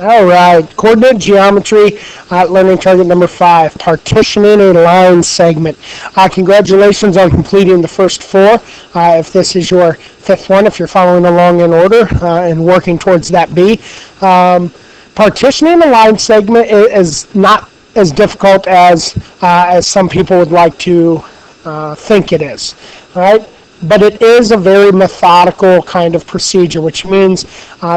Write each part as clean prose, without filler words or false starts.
All right, coordinate geometry, learning target number 5, partitioning a line segment. Congratulations on completing the first 4. If this is your 5th one, if you're following along in order and working towards that B. Partitioning a line segment is not as difficult as some people would like to think it is. All right? But it is a very methodical kind of procedure, which means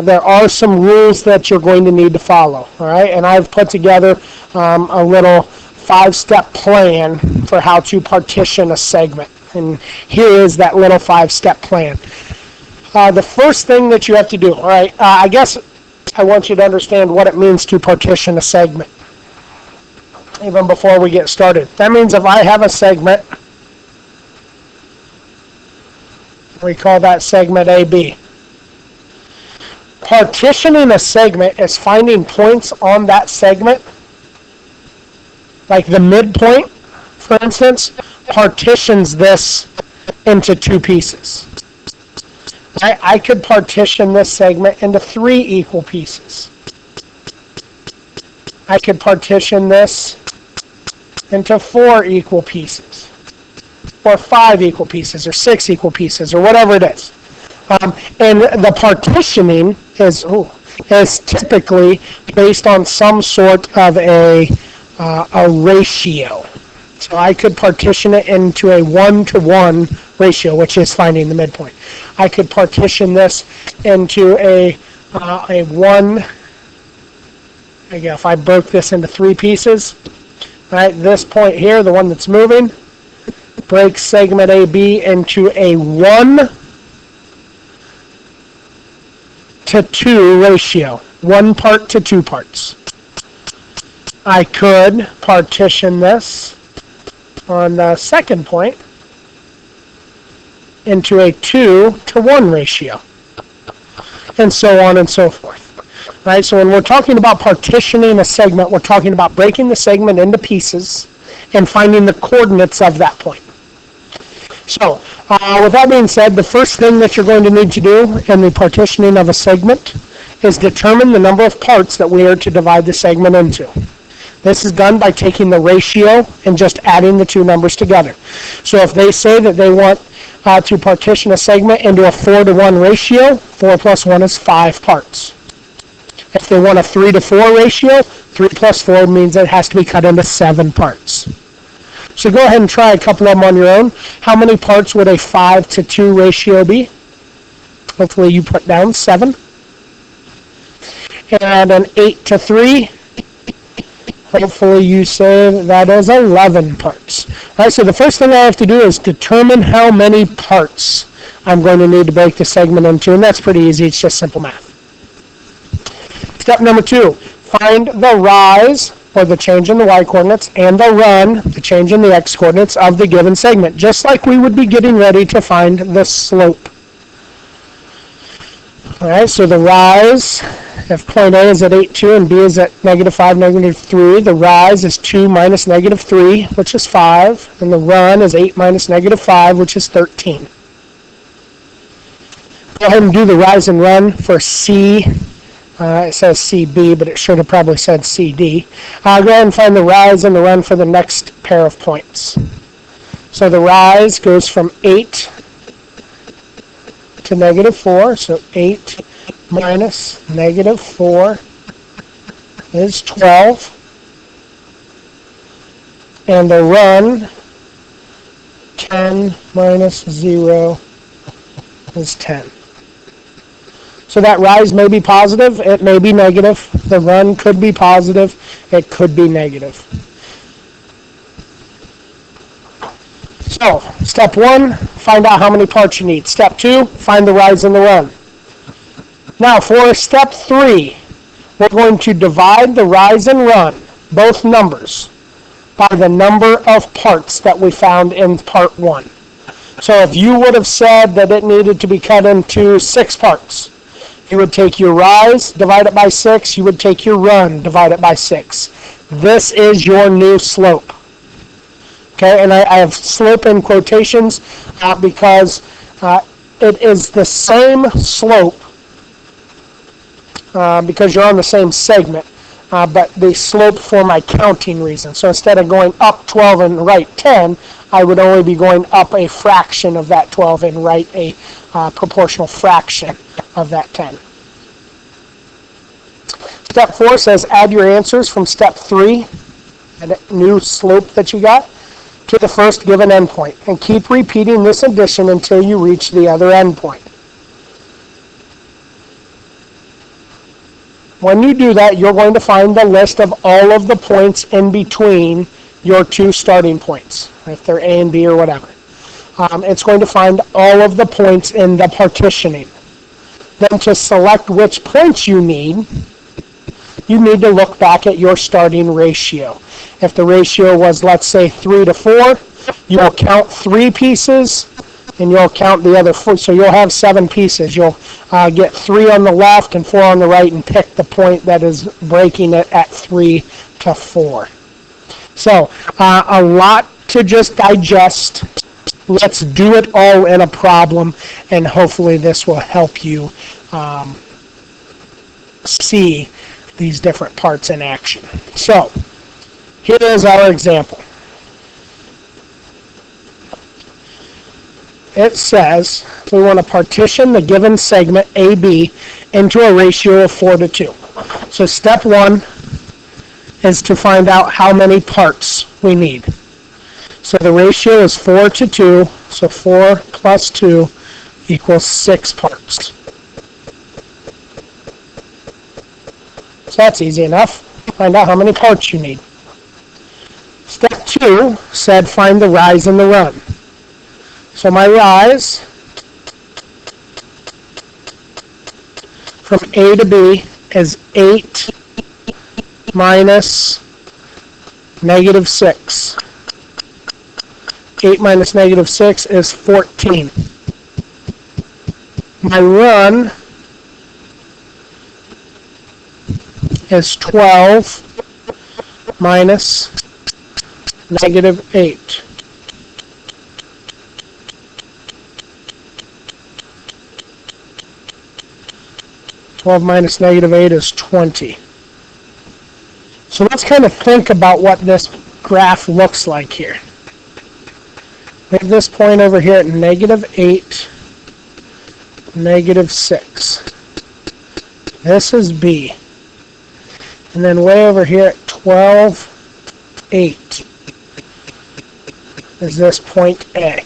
there are some rules that you're going to need to follow. All right, and I've put together a little 5-step plan for how to partition a segment. And here is that little 5-step plan. The first thing that you have to do, all right, I guess I want you to understand what it means to partition a segment, even before we get started. That means if I have a segment, we call that segment AB. Partitioning a segment is finding points on that segment, like the midpoint, for instance, partitions this into 2 pieces. I could partition this segment into 3 equal pieces. I could partition this into 4 equal pieces, or 5 equal pieces, or 6 equal pieces, or whatever it is. And the partitioning is typically based on some sort of a ratio. So I could partition it into a 1-to-1 ratio, which is finding the midpoint. I could partition this into a 1. Again, if I broke this into 3 pieces, right, this point here, the one that's moving, break segment AB into a 1-to-2 ratio. 1 part to 2 parts. I could partition this on the second point into a 2-to-1 ratio. And so on and so forth. Right, so when we're talking about partitioning a segment, we're talking about breaking the segment into pieces and finding the coordinates of that point. So, with that being said, the first thing that you're going to need to do in the partitioning of a segment is determine the number of parts that we are to divide the segment into. This is done by taking the ratio and just adding the 2 numbers together. So if they say that they want to partition a segment into a 4-to-1 ratio, 4 plus 1 is 5 parts. If they want a 3-to-4 ratio, 3 plus 4 means it has to be cut into 7 parts. So go ahead and try a couple of them on your own. How many parts would a 5-to-2 ratio be? Hopefully you put down 7. And an 8-to-3. Hopefully you say that is 11 parts. All right, so the first thing I have to do is determine how many parts I'm going to need to break the segment into, and that's pretty easy. It's just simple math. Step number 2, find the rise, or the change in the y-coordinates, and the run, the change in the x-coordinates of the given segment, just like we would be getting ready to find the slope. All right, so the rise, if point A is at 8, 2, and B is at -5, -3, the rise is 2 minus -3, which is 5, and the run is 8 minus -5, which is 13. Go ahead and do the rise and run for C. It says CB, but it should have probably said CD. Go ahead and find the rise and the run for the next pair of points. So the rise goes from 8 to -4, so 8 minus -4 is 12. And the run, 10 minus 0 is 10. So that rise may be positive, it may be negative. The run could be positive, it could be negative. So, step 1, find out how many parts you need. Step 2, find the rise and the run. Now, for step 3, we're going to divide the rise and run, both numbers, by the number of parts that we found in part 1. So if you would have said that it needed to be cut into 6 parts, you would take your rise, divide it by 6, you would take your run, divide it by 6. This is your new slope. Okay, and I have slope in quotations because it is the same slope because you're on the same segment, but the slope for my counting reason. So instead of going up 12 and right 10, I would only be going up a fraction of that 12 and right a proportional fraction of that 10. Step 4 says add your answers from step 3, a new slope that you got, to the first given endpoint, and keep repeating this addition until you reach the other endpoint. When you do that, you're going to find the list of all of the points in between your two starting points, if they're A and B or whatever. It's going to find all of the points in the partitioning. Then to select which points you need to look back at your starting ratio. If the ratio was, let's say, 3 to 4, you'll count 3 pieces, and you'll count the other 4. So you'll have 7 pieces. You'll get 3 on the left and 4 on the right and pick the point that is breaking it at 3 to 4. So a lot to just digest. Let's do it all in a problem, and hopefully this will help you see these different parts in action. So here is our example. It says we want to partition the given segment AB into a ratio of 4 to 2. So step 1 is to find out how many parts we need. So the ratio is 4 to 2, so 4 plus 2 equals 6 parts. So that's easy enough. Find out how many parts you need. Step 2 said find the rise and the run. So my rise from A to B is 8 minus negative 6. 8 minus negative 6 is 14. My run is 12 minus negative 8. Minus negative 8 is 20. So let's kind of think about what this graph looks like here. We have this point over here at negative 8, negative 6. This is B. And then way over here at 12, 8 is this point A.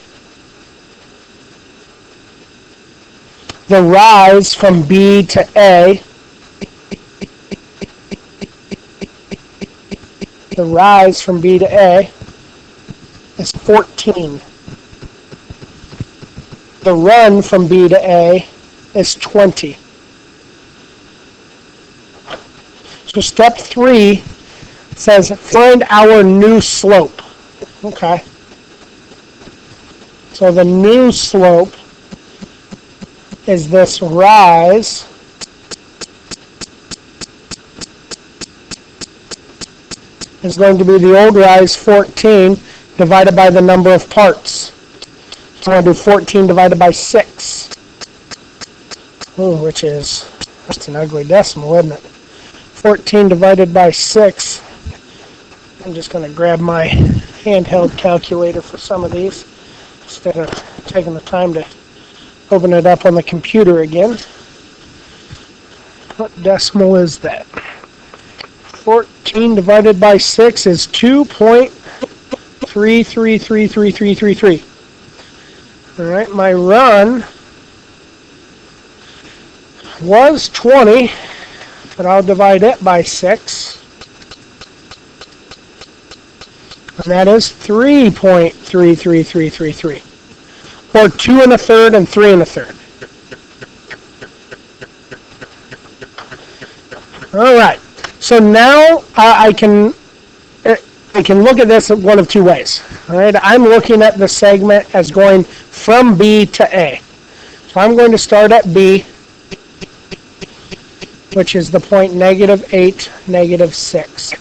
The rise from B to A, the rise from B to A is 14. The run from B to A is 20. So step 3 says find our new slope. Okay. So the new slope is this rise is going to be the old rise 14 divided by the number of parts. So I'm going to do 14 divided by 6. Ooh, which is, that's an ugly decimal, isn't it? 14 divided by 6. I'm just going to grab my handheld calculator for some of these instead of taking the time to open it up on the computer again. What decimal is that? 14 divided by 6 is 2.333333. Alright, my run was 20, but I'll divide it by 6. And that is 3.33333. Or 2 1/3 and 3 1/3. All right. So now I can look at this one of two ways. All right. I'm looking at the segment as going from B to A. So I'm going to start at B, which is the point negative 8, negative 6.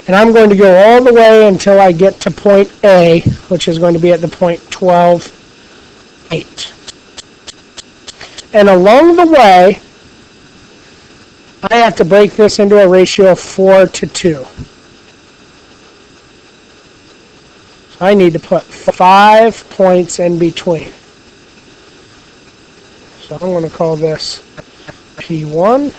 And I'm going to go all the way until I get to point A, which is going to be at the point 12, 8. And along the way, I have to break this into a ratio of 4 to 2. So I need to put 5 points in between. So I'm going to call this P1.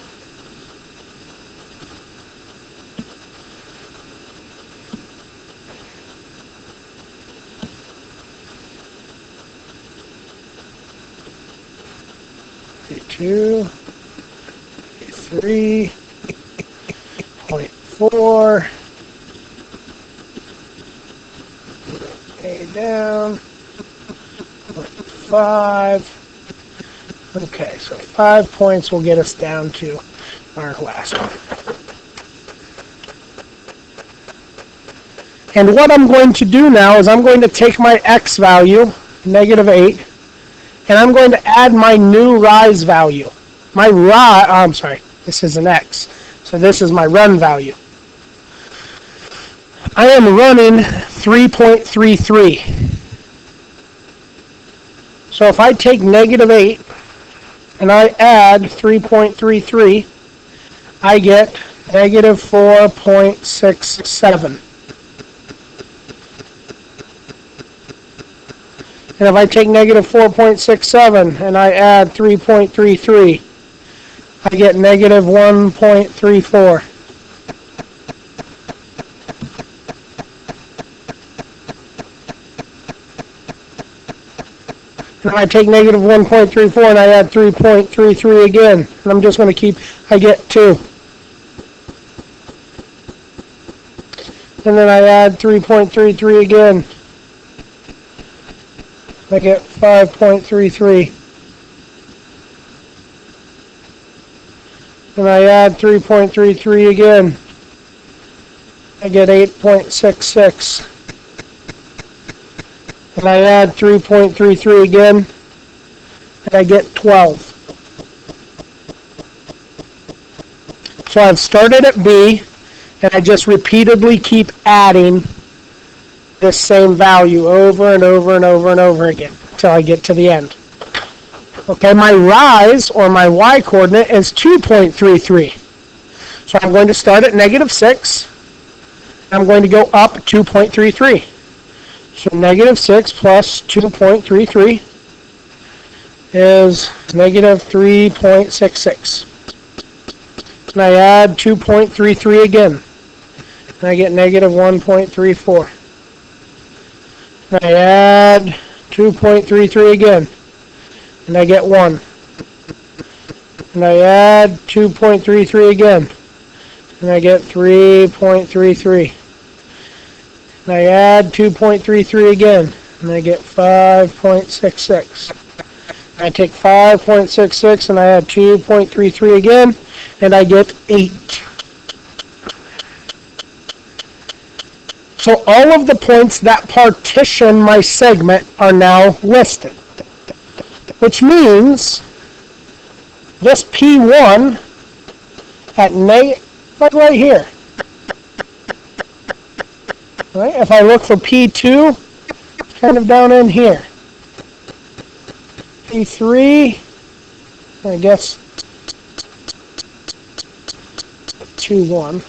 P2. P3. 0.4. A down. 0.5. Okay, so 5 points will get us down to our last one. And what I'm going to do now is I'm going to take my x value, -8, and I'm going to add my new rise value. I'm sorry, this is an x. So this is my run value. I am running 3.33. So if I take -8 and I add 3.33, I get -4.67. And if I take -4.67 and I add 3.33, I get -1.34. And I take -1.34 and I add 3.33 again. And I'm just going to keep, I get 2. And then I add 3.33 again. I get 5.33. And I add 3.33 again. I get 8.66. And I add 3.33 again, and I get 12. So I've started at B, and I just repeatedly keep adding this same value over and over and over and over again until I get to the end. Okay, my rise, or my y coordinate, is 2.33. So I'm going to start at -6. I'm going to go up 2.33. So -6 plus 2.33 is -3.66. And I add 2.33 again. And I get -1.34. And I add 2.33 again. And I get 1. And I add 2.33 again. And I get 3.33. And I add 2.33 again, and I get 5.66. I take 5.66 and I add 2.33 again, and I get 8. So all of the points that partition my segment are now listed, which means this P1 at like right here. Right? If I look for P2, it's kind of down in here. P3, I guess 2, 1.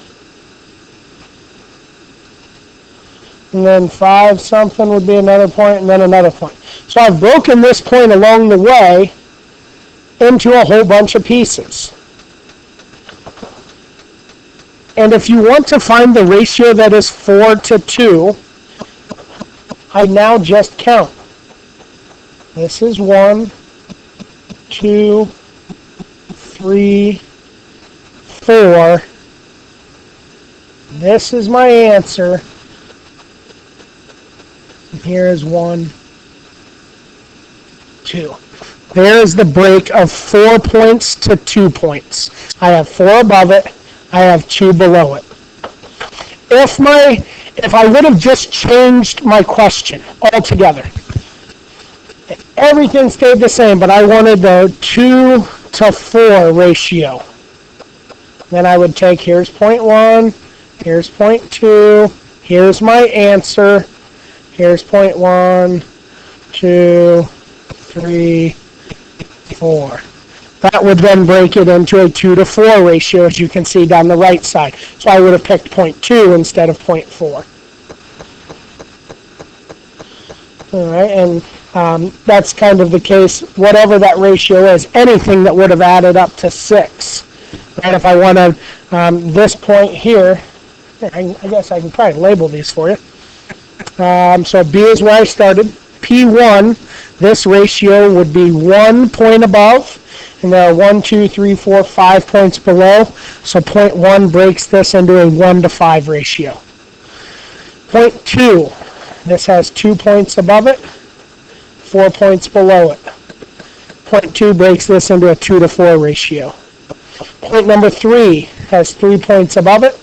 And then 5 something would be another point, and then another point. So I've broken this point along the way into a whole bunch of pieces. And if you want to find the ratio that is 4 to 2, I now just count. This is 1, 2, 3, 4. This is my answer. And here is 1, 2. There's the break of 4 points to 2 points. I have 4 above it. I have 2 below it. If I would have just changed my question altogether, everything stayed the same, but I wanted the 2 to 4 ratio. Then I would take, here's point 1, here's point 2, here's my answer, here's point 1, 2, 3, 4. That would then break it into a 2 to 4 ratio, as you can see down the right side. So I would have picked 0.2 instead of 0.4. All right, and that's kind of the case, whatever that ratio is, anything that would have added up to 6. Right, if I wanted this point here, I guess I can probably label these for you. So B is where I started. P1, this ratio would be 1 point above, and there are 1, 2, 3, 4, 5 points below. So point 1 breaks this into a 1 to 5 ratio. Point 2, this has 2 points above it, 4 points below it. Point 2 breaks this into a 2 to 4 ratio. Point number 3 has 3 points above it,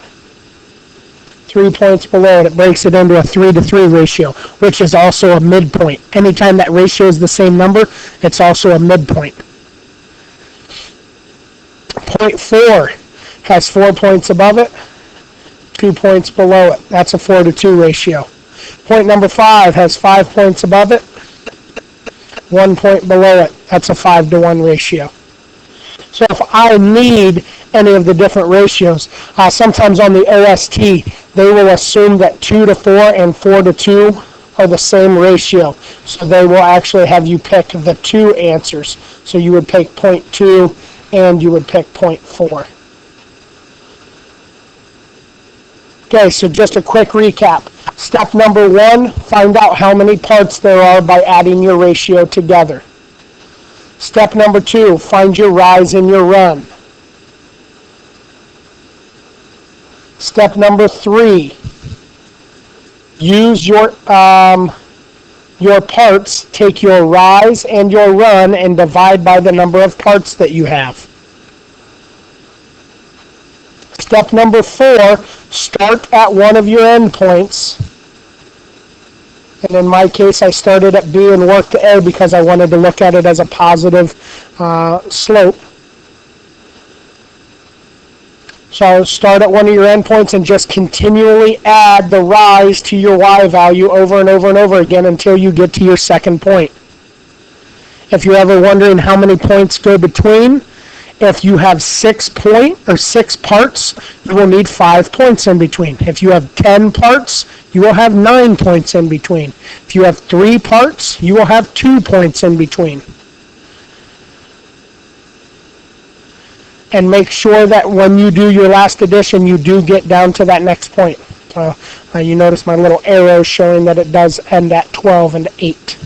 3 points below it. It breaks it into a 3 to 3 ratio, which is also a midpoint. Anytime that ratio is the same number, it's also a midpoint. Point 4 has 4 points above it, 2 points below it. That's a 4 to 2 ratio. Point number 5 has 5 points above it, 1 point below it. That's a 5 to 1 ratio. So if I need any of the different ratios, sometimes on the OST, they will assume that 2 to 4 and 4 to 2 are the same ratio. So they will actually have you pick the 2 answers. So you would pick 0.2 and you would pick 0.4. Okay, so just a quick recap. Step number 1, find out how many parts there are by adding your ratio together. Step number 2, find your rise and your run. Step number 3, use your parts, take your rise and your run and divide by the number of parts that you have. Step number 4, start at one of your endpoints. And in my case, I started at B and worked to A because I wanted to look at it as a positive slope. So start at one of your endpoints and just continually add the rise to your Y value over and over and over again until you get to your second point. If you're ever wondering how many points go between, if you have 6 parts, you will need 5 points in between. If you have 10 parts, you will have 9 points in between. If you have 3 parts, you will have 2 points in between. And make sure that when you do your last addition, you do get down to that next point. You notice my little arrow showing that it does end at 12 and 8.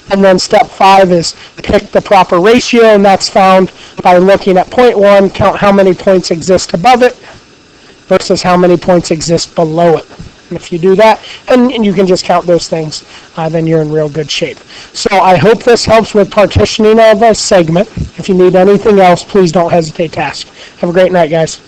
And then step 5 is pick the proper ratio, and that's found by looking at point 1, count how many points exist above it versus how many points exist below it. And if you do that, and you can just count those things, then you're in real good shape. So I hope this helps with partitioning of a segment. If you need anything else, please don't hesitate to ask. Have a great night, guys.